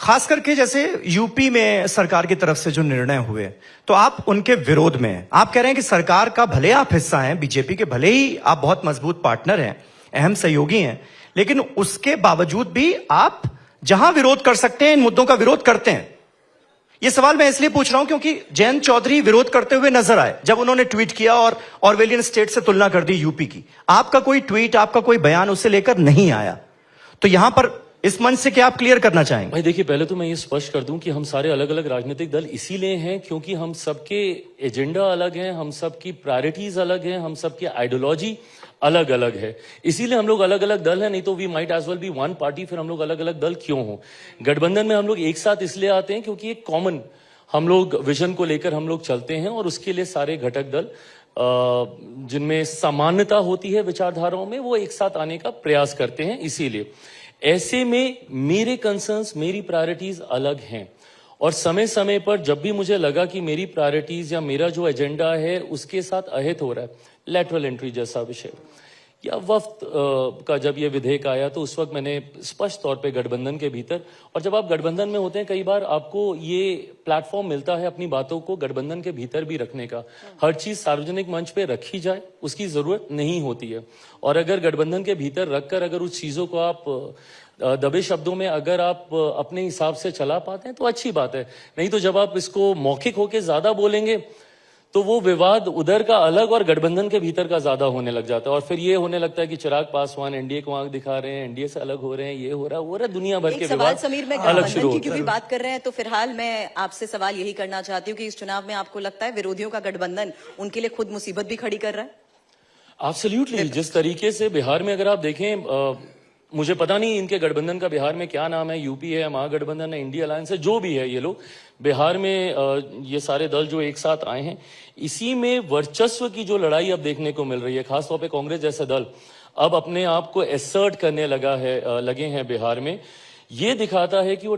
खास करके जैसे यूपी में सरकार की तरफ से जो निर्णय हुए, तो आप उनके विरोध में हैं। आप कह रहे हैं कि सरकार का भले आप हिस्सा हैं, बीजेपी के भले ही आप बहुत मजबूत पार्टनर हैं, अहम सहयोगी हैं, लेकिन उसके बावजूद भी आप जहां विरोध कर सकते हैं इन मुद्दों का विरोध करते हैं। ये सवाल मैं इसलिए पूछ रहा हूं क्योंकि जयंत चौधरी विरोध करते हुए नजर आए जब उन्होंने ट्वीट किया और ऑरवेलियन स्टेट से तुलना कर दी यूपी की। आपका कोई ट्वीट, आपका कोई बयान उसे लेकर नहीं आया, तो यहां पर इस मंच से क्या आप क्लियर करना चाहेंगे? भाई देखिए, पहले तो मैं ये स्पष्ट कर दूं कि हम सारे अलग अलग राजनीतिक दल इसीलिए हैं क्योंकि हम सबके एजेंडा अलग हैं, हम सबकी प्रायोरिटीज अलग हैं, हम सबकी आइडियोलॉजी अलग अलग है। इसीलिए हम लोग अलग अलग दल हैं, नहीं तो we might as well be one party. फिर हम लोग अलग अलग दल क्यों हो? गठबंधन में हम लोग एक साथ इसलिए आते हैं क्योंकि एक कॉमन हम लोग विजन को लेकर हम लोग चलते हैं और उसके लिए सारे घटक दल जिनमें समानता होती है विचारधाराओं में, वो एक साथ आने का प्रयास करते हैं। इसीलिए ऐसे में मेरे कंसर्न्स, मेरी प्रायोरिटीज अलग हैं और समय समय पर जब भी मुझे लगा कि मेरी प्रायोरिटीज या मेरा जो एजेंडा है उसके साथ अहित हो रहा है, लेटरल एंट्री जैसा विषय या वफ्त का जब ये विधेयक आया, तो उस वक्त मैंने स्पष्ट तौर पे गठबंधन के भीतर, और जब आप गठबंधन में होते हैं कई बार आपको ये प्लेटफॉर्म मिलता है अपनी बातों को गठबंधन के भीतर भी रखने का। हर चीज सार्वजनिक मंच पे रखी जाए उसकी जरूरत नहीं होती है, और अगर गठबंधन के भीतर रखकर अगर उस चीजों को आप दबे शब्दों में अगर आप अपने हिसाब से चला पाते हैं तो अच्छी बात है। नहीं तो जब आप इसको मौखिक होकर ज्यादा बोलेंगे तो वो विवाद उधर का अलग और गठबंधन के भीतर का ज्यादा होने लग जाता है, और फिर ये होने लगता है कि चिराग पासवान एनडीए को आंख दिखा रहे हैं, एनडीए से अलग हो रहे हैं, ये हो रहा है, दुनिया भर के विवाद समीर, मैं अलग शुरू की क्योंकि बात कर रहे हैं तो फिलहाल मैं आपसे सवाल यही करना चाहती हूँ कि इस चुनाव में आपको लगता है विरोधियों का गठबंधन उनके लिए खुद मुसीबत भी खड़ी कर रहा है? एब्सोल्युटली। जिस तरीके से बिहार में अगर आप देखें, मुझे पता नहीं इनके गठबंधन का बिहार में क्या नाम है, यूपी है, महागठबंधन है, इंडिया अलायंस है, जो भी है, ये लोग बिहार में ये सारे दल जो एक साथ आए हैं, इसी में वर्चस्व की जो लड़ाई अब देखने को मिल रही है। खासतौर पे कांग्रेस जैसे दल अब अपने आप को एसर्ट करने लगे हैं बिहार में। ये दिखाता है कि वो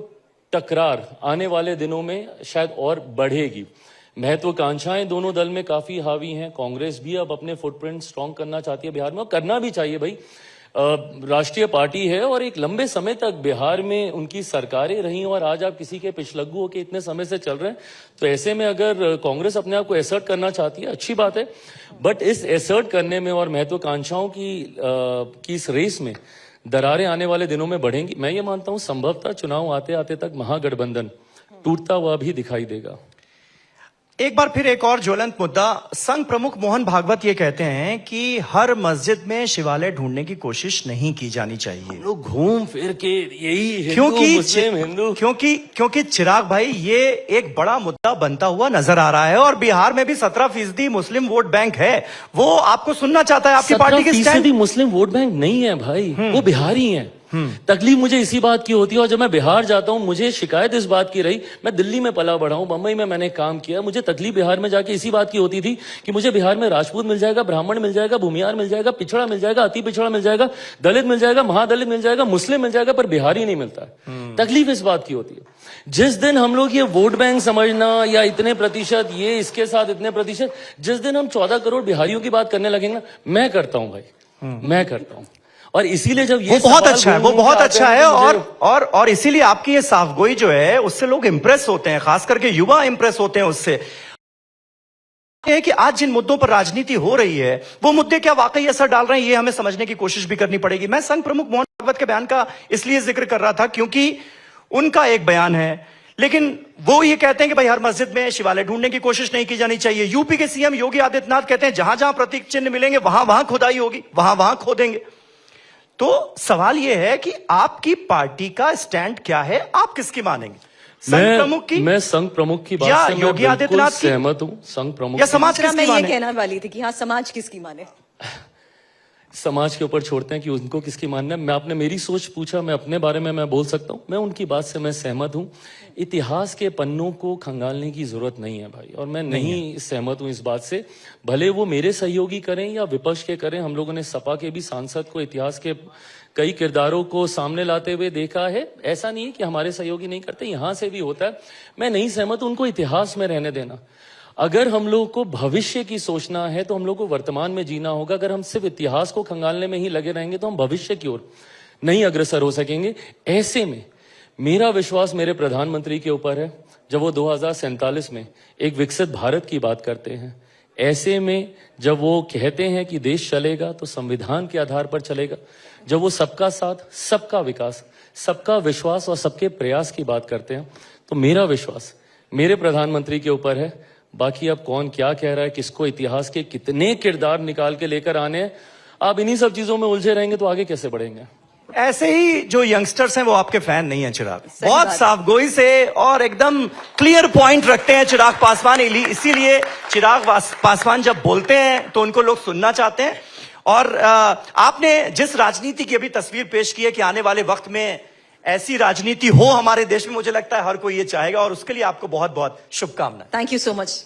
टकरार आने वाले दिनों में शायद और बढ़ेगी। महत्वाकांक्षाएं दोनों दल में काफी हावी हैं। कांग्रेस भी अब अपने फुटप्रिंट स्ट्रॉन्ग करना चाहती है बिहार में, और करना भी चाहिए भाई। राष्ट्रीय पार्टी है और एक लंबे समय तक बिहार में उनकी सरकारें रही, और आज आप किसी के पिछलग्गू होकर इतने समय से चल रहे हैं, तो ऐसे में अगर कांग्रेस अपने आप को एसर्ट करना चाहती है, अच्छी बात है। बट इस एसर्ट करने में और महत्वाकांक्षाओं की इस रेस में दरारें आने वाले दिनों में बढ़ेंगी। मैं ये मानता हूं संभवतः चुनाव आते आते तक महागठबंधन टूटता हुआ भी दिखाई देगा। एक बार फिर एक और ज्वलंत मुद्दा, संघ प्रमुख मोहन भागवत ये कहते हैं कि हर मस्जिद में शिवालय ढूंढने की कोशिश नहीं की जानी चाहिए। लोग घूम फिर के यही हिंदू क्योंकि चिराग भाई, ये एक बड़ा मुद्दा बनता हुआ नजर आ रहा है, और बिहार में भी 17% मुस्लिम वोट बैंक है। वो आपको सुनना चाहता है, आपकी पार्टी के स्टैंड। मुस्लिम वोट बैंक नहीं है भाई, वो बिहारी हैं। तकलीफ मुझे इसी बात की होती है, और जब मैं बिहार जाता हूं मुझे शिकायत इस बात की रही, मैं दिल्ली में पला बढ़ा हूं, बंबई में मैंने काम किया, मुझे तकलीफ बिहार में जाके इसी बात की होती थी कि मुझे बिहार में राजपूत मिल जाएगा, ब्राह्मण मिल जाएगा, भूमियार मिल जाएगा, पिछड़ा मिल जाएगा, अति पिछड़ा मिल जाएगा, दलित मिल जाएगा, महादलित मिल जाएगा, मुस्लिम मिल जाएगा, पर बिहारी नहीं मिलता है। तकलीफ इस बात की होती है। जिस दिन हम लोग ये वोट बैंक समझना या इतने प्रतिशत, ये इसके साथ इतने प्रतिशत, जिस दिन हम 14 करोड़ बिहारियों की बात करने लगेंगे ना, मैं करता हूं भाई, मैं करता हूं। और इसीलिए जब ये वो बहुत अच्छा है, वो बहुत अच्छा है, और इसीलिए आपकी ये साफगोई जो है उससे लोग इंप्रेस होते हैं, खास करके युवा इंप्रेस होते हैं उससे। है कि आज जिन मुद्दों पर राजनीति हो रही है वो मुद्दे क्या वाकई असर डाल रहे हैं, ये हमें समझने की कोशिश भी करनी पड़ेगी। मैं संघ प्रमुख मोहन भागवत के बयान का इसलिए जिक्र कर रहा था क्योंकि उनका एक बयान है, लेकिन वो ये कहते हैं कि भाई हर मस्जिद में शिवालय ढूंढने की कोशिश नहीं की जानी चाहिए। यूपी के सीएम योगी आदित्यनाथ कहते हैं जहां जहां प्रतीक चिन्ह मिलेंगे वहां वहां खुदाई होगी, वहां वहां खोदेंगे। तो सवाल यह है कि आपकी पार्टी का स्टैंड क्या है, आप किसकी मानेंगे? संघ प्रमुख की? मैं संघ प्रमुख की बात से योगी आदित्यनाथ की सहमत हूं। संघ प्रमुख या समाज किसकी माने? मैं ये कहना वाली थी कि हाँ, समाज किसकी माने। समाज के ऊपर छोड़ते हैं कि उनको किसकी मानना है। मैं आपने मेरी सोच पूछा, मैं अपने बारे में मैं बोल सकता हूं, मैं उनकी बात से मैं सहमत हूं। इतिहास के पन्नों को खंगालने की जरूरत नहीं है भाई, और मैं नहीं सहमत हूं इस बात से। भले वो मेरे सहयोगी करें या विपक्ष के करें, हम लोगों ने सपा के भी सांसद को इतिहास के कई किरदारों को सामने लाते हुए देखा है। ऐसा नहीं है कि हमारे सहयोगी नहीं करते, यहां से भी होता है। मैं नहीं सहमत उनको इतिहास में रहने देना। अगर हम लोग को भविष्य की सोचना है तो हम लोग को वर्तमान में जीना होगा। अगर हम सिर्फ इतिहास को खंगालने में ही लगे रहेंगे तो हम भविष्य की ओर नहीं अग्रसर हो सकेंगे। ऐसे में मेरा विश्वास मेरे प्रधानमंत्री के ऊपर है जब वो 2047 में एक विकसित भारत की बात करते हैं। ऐसे में जब वो कहते हैं कि देश चलेगा तो संविधान के आधार पर चलेगा, जब वो सबका साथ, सबका विकास, सबका विश्वास और सबके प्रयास की बात करते हैं, तो मेरा विश्वास मेरे प्रधानमंत्री के ऊपर है। बाकी अब कौन क्या कह रहा है, किसको इतिहास के कितने किरदार निकाल के लेकर आने हैं, आप इन्हीं सब चीजों में उलझे रहेंगे तो आगे कैसे बढ़ेंगे। ऐसे ही जो यंगस्टर्स हैं वो आपके फैन नहीं है चिराग, सही बहुत बात। साफगोई से और एकदम क्लियर पॉइंट रखते हैं चिराग पासवान। इसीलिए चिराग पासवान जब बोलते हैं तो उनको लोग सुनना चाहते हैं। और आपने जिस राजनीति की अभी तस्वीर पेश की है कि आने वाले वक्त में ऐसी राजनीति हो हमारे देश में, मुझे लगता है हर कोई ये चाहेगा और उसके लिए आपको बहुत बहुत शुभकामनाएं। Thank you so much.